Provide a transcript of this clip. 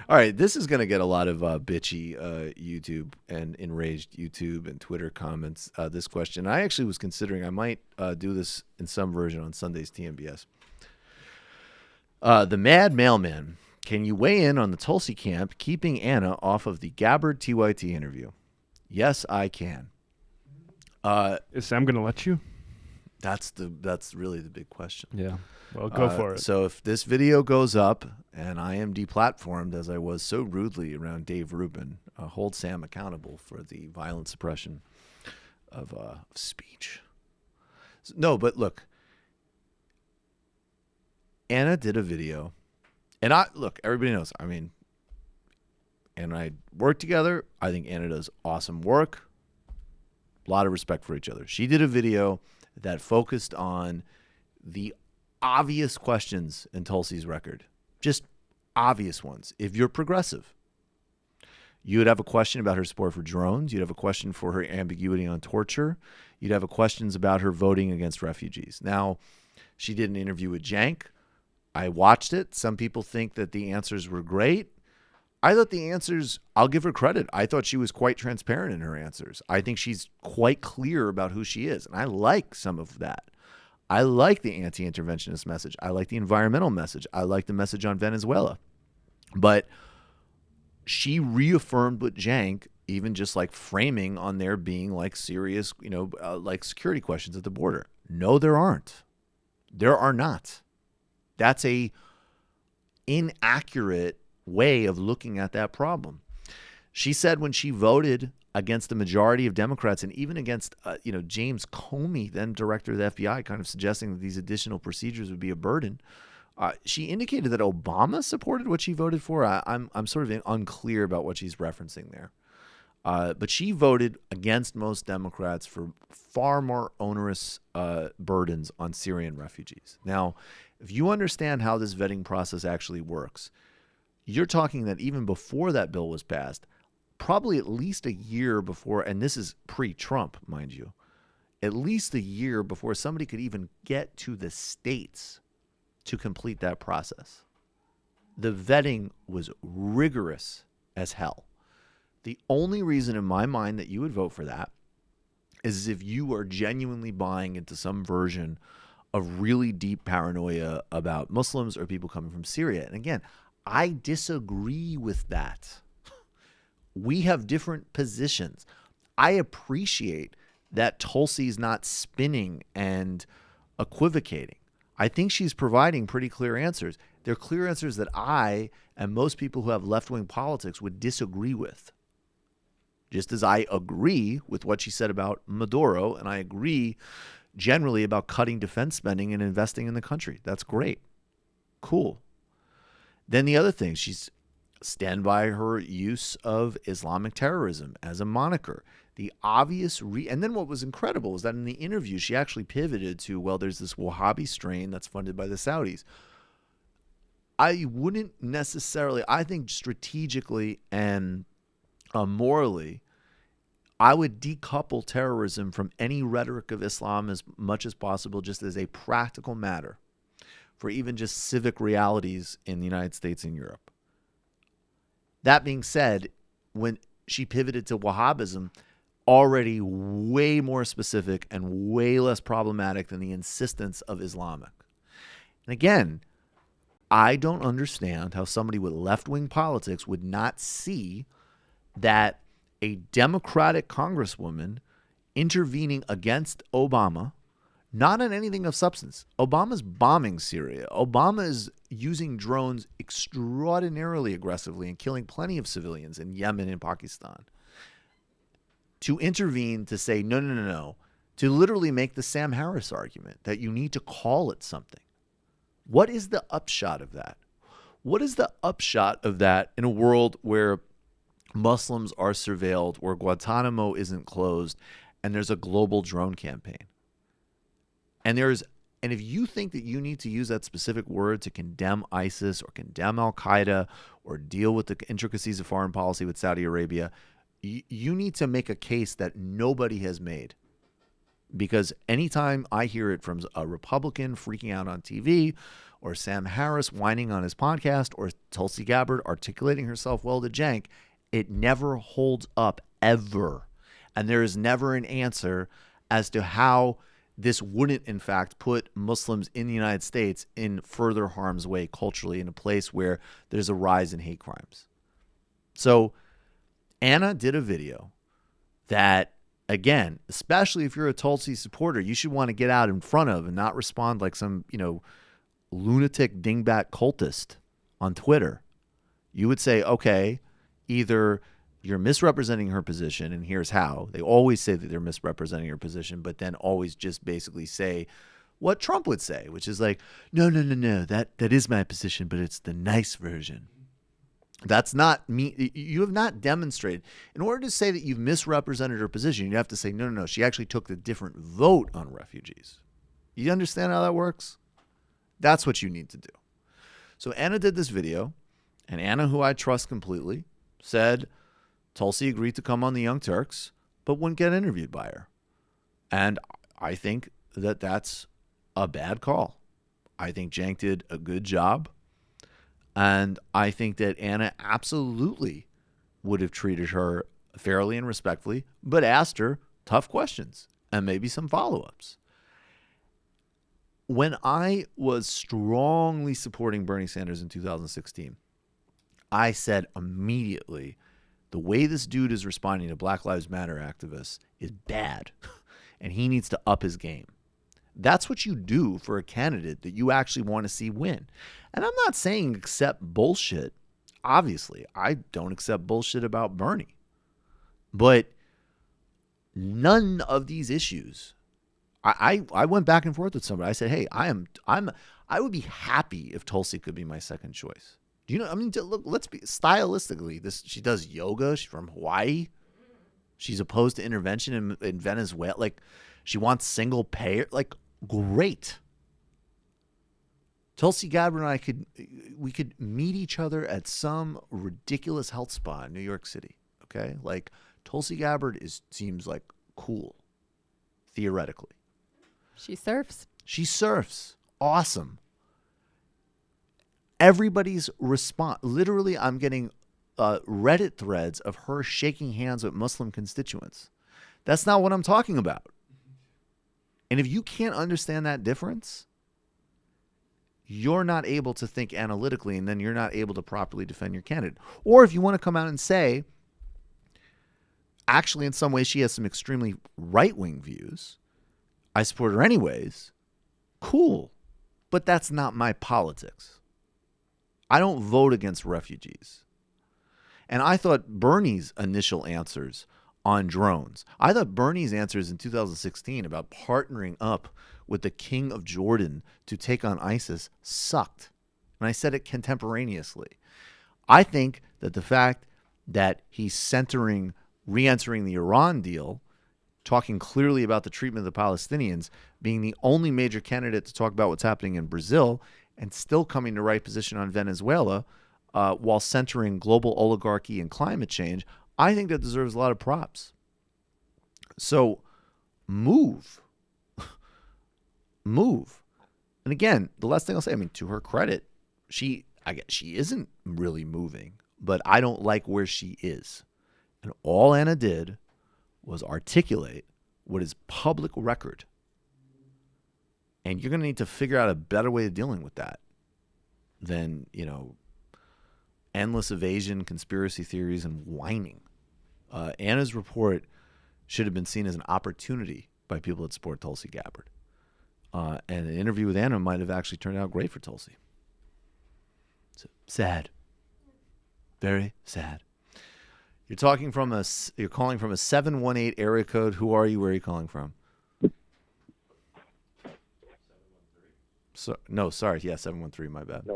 All right, this is going to get a lot of bitchy YouTube and enraged YouTube and Twitter comments. This question, I actually was considering I might do this in some version on Sunday's TMBS. The Mad Mailman, can you weigh in on the Tulsi camp keeping Ana off of the Gabbard TYT interview? Yes, I can. Is Sam going to let you? That's really the big question. Yeah. Well, go for it. So if this video goes up and I am deplatformed as I was so rudely around Dave Rubin, hold Sam accountable for the violent suppression of speech. No, but look, Ana did a video, and everybody knows. I mean, Ana and I work together. I think Ana does awesome work. A lot of respect for each other. She did a video that focused on the obvious questions in Tulsi's record, just obvious ones. If you're progressive, you would have a question about her support for drones. You'd have a question for her ambiguity on torture. You'd have questions about her voting against refugees. Now, she did an interview with Cenk. I watched it. Some people think that the answers were great. I thought the answers, I'll give her credit. I thought she was quite transparent in her answers. I think she's quite clear about who she is. And I like some of that. I like the anti-interventionist message. I like the environmental message. I like the message on Venezuela. But she reaffirmed with Cenk, even just like framing on there being like serious, like security questions at the border. No, there aren't. There are not. That's a inaccurate way of looking at that problem. She said when she voted against the majority of Democrats and even against, James Comey, then director of the FBI, kind of suggesting that these additional procedures would be a burden. She indicated that Obama supported what she voted for. I'm sort of unclear about what she's referencing there. But she voted against most Democrats for far more onerous burdens on Syrian refugees. Now, if you understand how this vetting process actually works, you're talking that even before that bill was passed, probably at least a year before, and this is pre-Trump, mind you, at least a year before somebody could even get to the states to complete that process. The vetting was rigorous as hell. The only reason in my mind that you would vote for that is if you are genuinely buying into some version of really deep paranoia about Muslims or people coming from Syria. And again, I disagree with that. We have different positions. I appreciate that Tulsi's not spinning and equivocating. I think she's providing pretty clear answers. They're clear answers that I and most people who have left-wing politics would disagree with. Just as I agree with what she said about Maduro, and I agree generally about cutting defense spending and investing in the country. That's great. Cool. Then the other thing, she's stand by her use of Islamic terrorism as a moniker. The obvious and then what was incredible was that in the interview, she actually pivoted to, well, there's this Wahhabi strain that's funded by the Saudis. I wouldn't necessarily, I think strategically and morally, I would decouple terrorism from any rhetoric of Islam as much as possible, just as a practical matter for even just civic realities in the United States and Europe. That being said, when she pivoted to Wahhabism, already way more specific and way less problematic than the insistence of Islamic. And again, I don't understand how somebody with left-wing politics would not see that a Democratic congresswoman intervening against Obama, not on anything of substance. Obama's bombing Syria. Obama is using drones extraordinarily aggressively and killing plenty of civilians in Yemen and Pakistan. To intervene to say, no, to literally make the Sam Harris argument that you need to call it something. What is the upshot of that? What is the upshot of that in a world where Muslims are surveilled, where Guantanamo isn't closed, and there's a global drone campaign? And if you think that you need to use that specific word to condemn ISIS or condemn Al-Qaeda or deal with the intricacies of foreign policy with Saudi Arabia, you need to make a case that nobody has made. Because anytime I hear it from a Republican freaking out on TV, or Sam Harris whining on his podcast, or Tulsi Gabbard articulating herself well to Cenk, it never holds up ever. And there is never an answer as to how this wouldn't, in fact, put Muslims in the United States in further harm's way culturally, in a place where there's a rise in hate crimes. So Ana did a video that, again, especially if you're a Tulsi supporter, you should want to get out in front of and not respond like some, lunatic dingbat cultist on Twitter. You would say, okay, either you're misrepresenting her position, and here's how. They always say that they're misrepresenting her position, but then always just basically say what Trump would say, which is like, no, that is my position, but it's the nice version. That's not me. You have not demonstrated. In order to say that you've misrepresented her position, you have to say, no, she actually took the different vote on refugees. You understand how that works? That's what you need to do. So Ana did this video, and Ana, who I trust completely, said Tulsi agreed to come on the Young Turks, but wouldn't get interviewed by her. And I think that that's a bad call. I think Cenk did a good job. And I think that Ana absolutely would have treated her fairly and respectfully, but asked her tough questions and maybe some follow-ups. When I was strongly supporting Bernie Sanders in 2016, I said immediately, the way this dude is responding to Black Lives Matter activists is bad, and he needs to up his game. That's what you do for a candidate that you actually want to see win. And I'm not saying accept bullshit. Obviously, I don't accept bullshit about Bernie. But none of these issues, I went back and forth with somebody. I said, hey, I would be happy if Tulsi could be my second choice. Do you know? I mean, look, let's be stylistically. She does yoga. She's from Hawaii. She's opposed to intervention in Venezuela. Like, she wants single payer. Like, great. Tulsi Gabbard and I could meet each other at some ridiculous health spa in New York City. Okay, like Tulsi Gabbard seems like cool, theoretically. She surfs. She surfs. Awesome. Everybody's response. Literally, I'm getting Reddit threads of her shaking hands with Muslim constituents. That's not what I'm talking about. And if you can't understand that difference, you're not able to think analytically, and then you're not able to properly defend your candidate. Or if you want to come out and say, actually, in some ways, she has some extremely right-wing views, I support her anyways, cool. But that's not my politics. I don't vote against refugees. And I thought Bernie's initial answers on drones, I thought Bernie's answers in 2016 about partnering up with the king of Jordan to take on ISIS sucked. And I said it contemporaneously. I think that the fact that he's re-entering the Iran deal, talking clearly about the treatment of the Palestinians, being the only major candidate to talk about what's happening in Brazil, and still coming to right position on Venezuela, while centering global oligarchy and climate change, I think that deserves a lot of props. So move. And again, the last thing I'll say, I mean, to her credit, she isn't really moving, but I don't like where she is. And all Ana did was articulate what is public record. And you're going to need to figure out a better way of dealing with that than, endless evasion, conspiracy theories, and whining. Ana's report should have been seen as an opportunity by people that support Tulsi Gabbard. And an interview with Ana might have actually turned out great for Tulsi. So sad. Very sad. You're calling from a 718 area code. Who are you? Where are you calling from? So, no, sorry. Yeah, 713. My bad. No,